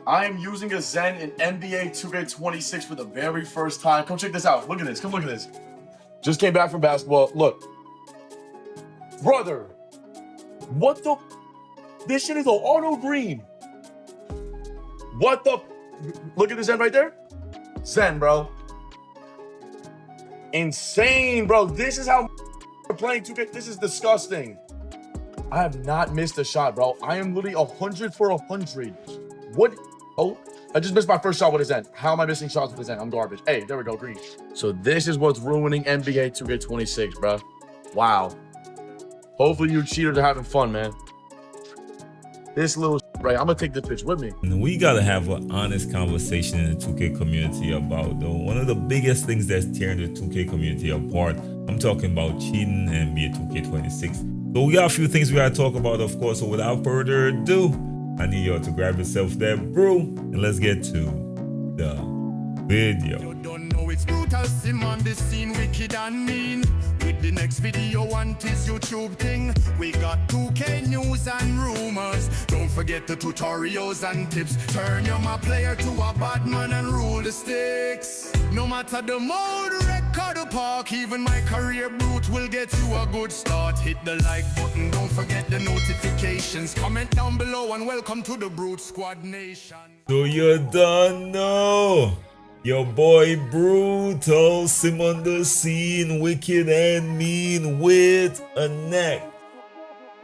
I am using a Zen in NBA 2K26 for the very first time. Come check this out. Look at this. Come look at this. Just came back from basketball. Look. Brother. What the? This shit is an auto green. What the? Look at the Zen right there. Zen, bro. Insane, bro. This is how we're playing 2K. This is disgusting. I have not missed a shot, bro. I am literally 100 for 100. What? Oh, I just missed my first shot with a Zen. How am I missing shots with a Zen? I'm garbage. Hey, there we go, green. So this is what's ruining NBA 2K26, bro. Wow. Hopefully you cheaters are having fun, man. This little right, I'm gonna take this pitch with me. And we gotta have an honest conversation in the 2K community about one of the biggest things that's tearing the 2K community apart. I'm talking about cheating in NBA 2K26. So we got a few things we gotta talk about, of course. So without further ado, I need y'all to grab yourself that brew and let's get to the video. You don't know it's Brutalsim on the scene, wicked and mean. With the next video on this YouTube thing, we got 2K news and rumors. Don't forget the tutorials and tips. Turn your my player to a bad man and rule the sticks. No matter the mode, record or park, even my career brute will get you a good start. Hit the like button, don't forget the notifications. Comment down below and welcome to the Brute Squad Nation. So you don't know. Your boy Brutalsim on the scene, wicked and mean with a neck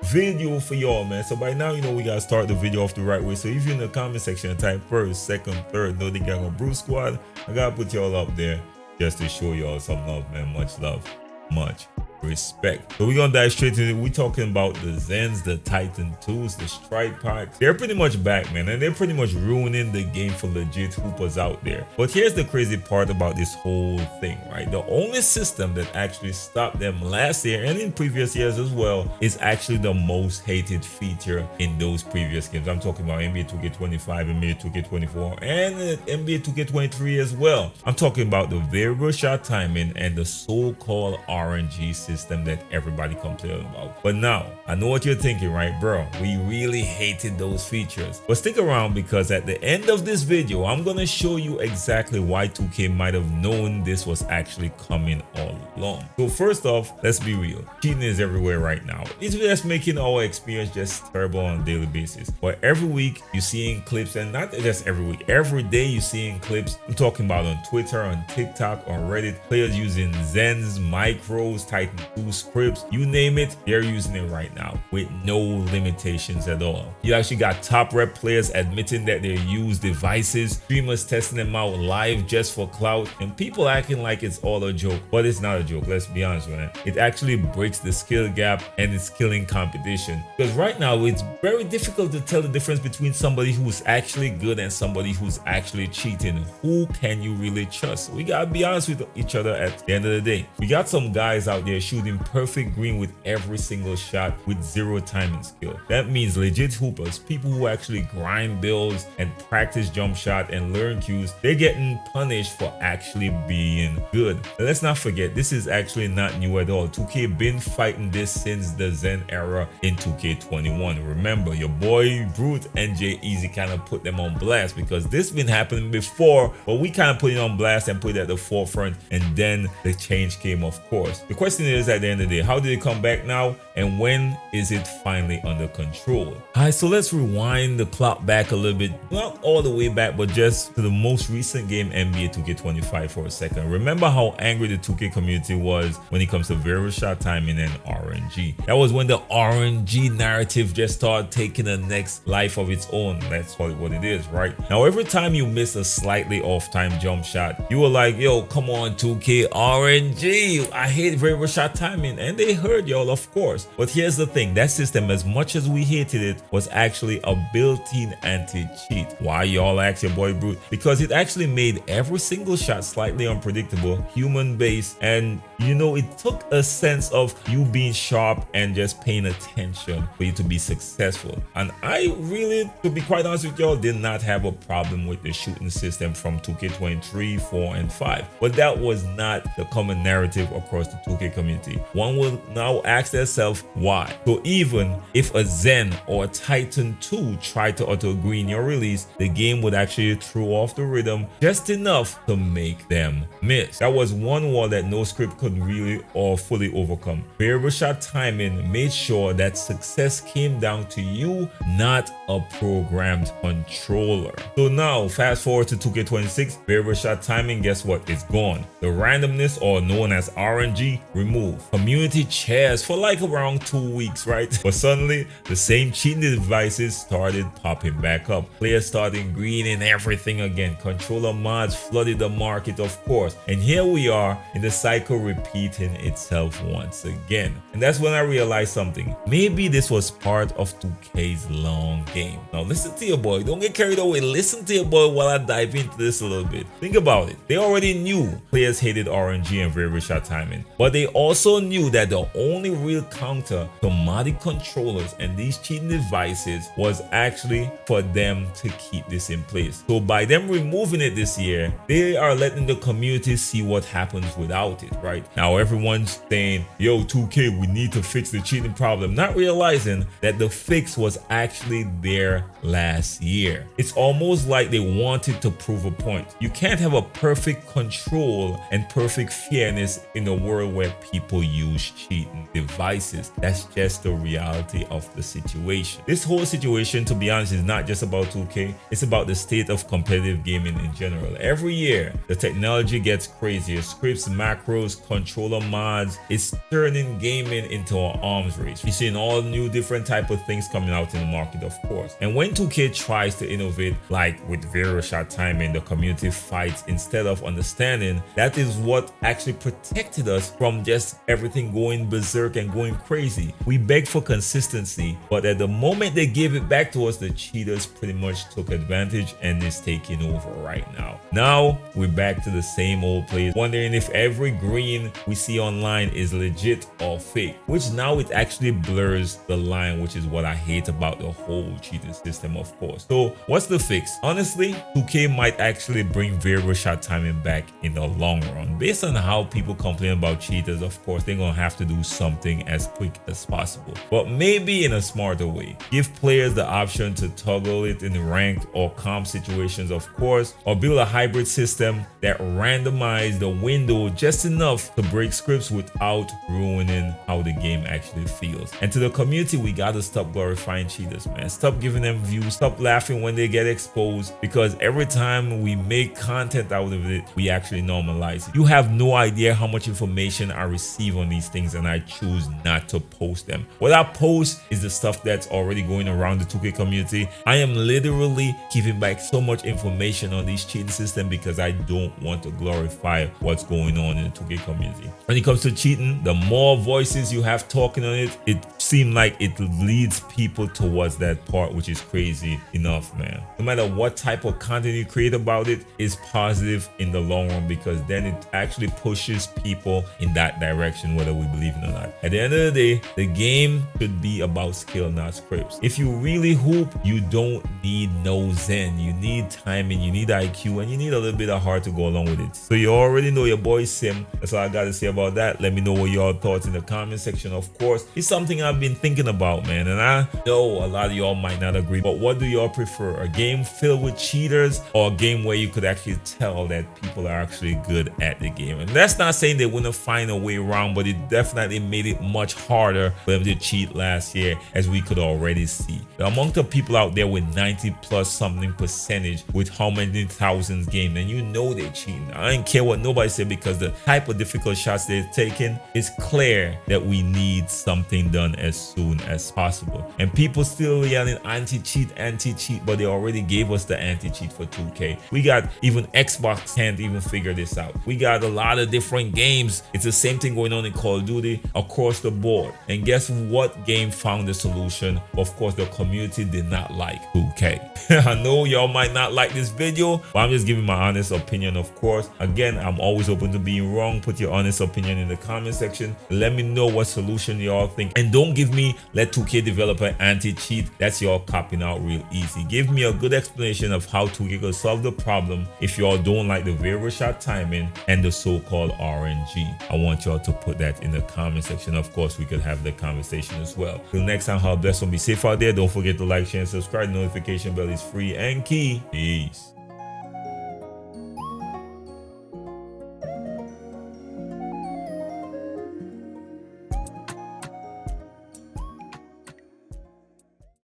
video for y'all, man. So by now, you know we gotta start the video off the right way. So if you're in the comment section and type first, second, third, know the gang of Brute Squad, I gotta put y'all up there just to show y'all some love, man. Much love, much respect. So we're gonna dive straight into it. We're talking about the Zens, the Titan 2s, the Strike Packs. They're pretty much back, man, and they're pretty much ruining the game for legit hoopers out there. But here's the crazy part about this whole thing, right? The only system that actually stopped them last year and in previous years as well is actually the most hated feature in those previous games. I'm talking about NBA 2K25, NBA 2K24, and NBA 2K23 as well. I'm talking about the variable shot timing and the so-called RNG system that everybody complained about. But now, I know what you're thinking, right, bro? We really hated those features. But stick around because at the end of this video, I'm gonna show you exactly why 2K might have known this was actually coming all along. So first off, let's be real. Cheating is everywhere right now. It's just making our experience just terrible on a daily basis. But every week, you're seeing clips, and not just every week, every day you're seeing clips. I'm talking about on Twitter, on TikTok, on Reddit, players using Zens, micros, Titan 2 scripts, you name it, they're using it right now with no limitations at all. You actually got top rep players admitting that they use devices, streamers testing them out live just for clout, and people acting like it's all a joke. But it's not a joke, let's be honest, man. It actually breaks the skill gap and it's killing competition. Because right now it's very difficult to tell the difference between somebody who's actually good and somebody who's actually cheating. Who can you really trust? We gotta be honest with each other at the end of the day. We got some guys out there shooting perfect green with every single shot with zero timing skill. That means legit hoopers, people who actually grind builds and practice jump shot and learn cues, they're getting punished for actually being good. And let's not forget, this is actually not new at all. 2K been fighting this since the Zen era in 2K21. Remember, your boy Brute and J Easy kind of put them on blast because this been happening before, but we kind of put it on blast and put it at the forefront, and then the change came, of course. The question is, at the end of the day, how did it come back now, and when is it finally under control? Alright, so let's rewind the clock back a little bit, not all the way back, but just to the most recent game, NBA 2K25 for a second. Remember how angry the 2K community was when it comes to variable shot timing and RNG. That was when the RNG narrative just started taking the next life of its own. Let's call it what it is, right? Now, every time you miss a slightly off-time jump shot, you were like, yo, come on 2K, RNG, I hate variable shot timing, and they heard y'all, of course. But here's the thing, that system, as much as we hated it, was actually a built-in anti-cheat. Why y'all ask your boy Brute? Because it actually made every single shot slightly unpredictable, human-based, and you know, it took a sense of you being sharp and just paying attention for you to be successful. And I really, to be quite honest with y'all, did not have a problem with the shooting system from 2K23, 4, and 5. But that was not the common narrative across the 2K community. community. One will now ask themselves why. So even if a Zen or a Titan 2 tried to auto-agree in your release, the game would actually throw off the rhythm just enough to make them miss. That was one wall that no script could really or fully overcome. Variable shot timing made sure that success came down to you, not a programmed controller. So now fast forward to 2K26, variable shot timing, guess what? It's gone. The randomness, or known as RNG, removed. Community cheers for like around 2 weeks, right? But suddenly the same cheating devices started popping back up. Players started greening everything again. Controller mods flooded the market, of course. And here we are in the cycle repeating itself once again. And that's when I realized something. Maybe this was part of 2K's long game. Now listen to your boy. Don't get carried away. Listen to your boy while I dive into this a little bit. Think about it. They already knew players hated RNG and variable shot timing. But they also knew that the only real counter to modded controllers and these cheating devices was actually for them to keep this in place. So by them removing it this year, they are letting the community see what happens without it, right? Now everyone's saying, yo, 2K, we need to fix the cheating problem, not realizing that the fix was actually there last year. It's almost like they wanted to prove a point. You can't have a perfect control and perfect fairness in a world where people use cheating devices. That's just the reality of the situation. This whole situation, to be honest, is not just about 2K. It's about the state of competitive gaming in general. Every year, the technology gets crazier. Scripts, macros, controller mods. It's turning gaming into an arms race. You're seeing all new different type of things coming out in the market, of course. And when 2K tries to innovate, like with variable shot timing, the community fights instead of understanding. That is what actually protected us from just everything going berserk and going crazy. We begged for consistency, but at the moment they gave it back to us, the cheaters pretty much took advantage and is taking over right now. Now we're back to the same old place, wondering if every green we see online is legit or fake, which now it actually blurs the line, which is what I hate about the whole cheating system, of course. So what's the fix? Honestly, 2K might actually bring variable shot timing back in the long run. Based on how people complain about cheaters, of course, they're gonna have to do something as quick as possible, but maybe in a smarter way. Give players the option to toggle it in ranked or comp situations, of course, or build a hybrid system that randomizes the window just enough to break scripts without ruining how the game actually feels. And to the community, we gotta stop glorifying cheaters, man. Stop giving them views, stop laughing when they get exposed, because every time we make content out of it, we actually normalize it. You have no idea how much information I receive on these things, and I choose not to post them. What I post is the stuff that's already going around the 2K community. I am literally keeping back so much information on these cheating system because I don't want to glorify what's going on in the 2K community. When it comes to cheating, the more voices you have talking on it, it seems like it leads people towards that part, which is crazy enough, man. No matter what type of content you create about it, is positive in the long run, because then it actually pushes people in that direction, whether we believe it or not. At the end of the day, the game should be about skill, not scripts. If you really hoop, you don't need no Zen. You need timing, you need IQ, and you need a little bit of heart to go along with it. So you already know your boy Sim. That's all I got to say about that. Let me know what y'all thoughts in the comment section. Of course, it's something I've been thinking about, man, and I know a lot of y'all might not agree, but what do y'all prefer? A game filled with cheaters, or a game where you could actually tell that people are actually good at the game? And that's not saying they wouldn't find a way around, but it definitely made it much harder for them to cheat last year, as we could already see. Among the people out there with 90+% with how many thousands games, and you know they're cheating. I don't care what nobody said, because the type of difficult shots they're taking, it's clear that we need something done as soon as possible. And people still yelling anti-cheat, but they already gave us the anti-cheat for 2K. We got even Xbox can't even figure this out. We got a lot of different games. It's the same thing going on in Call of Duty across the board. And guess what game found the solution? Of course, the community did not like 2K. I know y'all might not like this video, but I'm just giving my honest opinion, of course. Again, I'm always open to being wrong. Put your honest opinion in the comment section. Let me know what solution y'all think. And don't give me let 2K developer anti-cheat. That's y'all copying out real easy. Give me a good explanation of how 2K could solve the problem if y'all don't like the variable shot timing and the so-called RNG. I want y'all to to put that in the comment section. Of course, we could have the conversation as well. Till next time, how blessed, and be safe out there. Don't forget to like, share, and subscribe. Notification bell is free and key. Peace.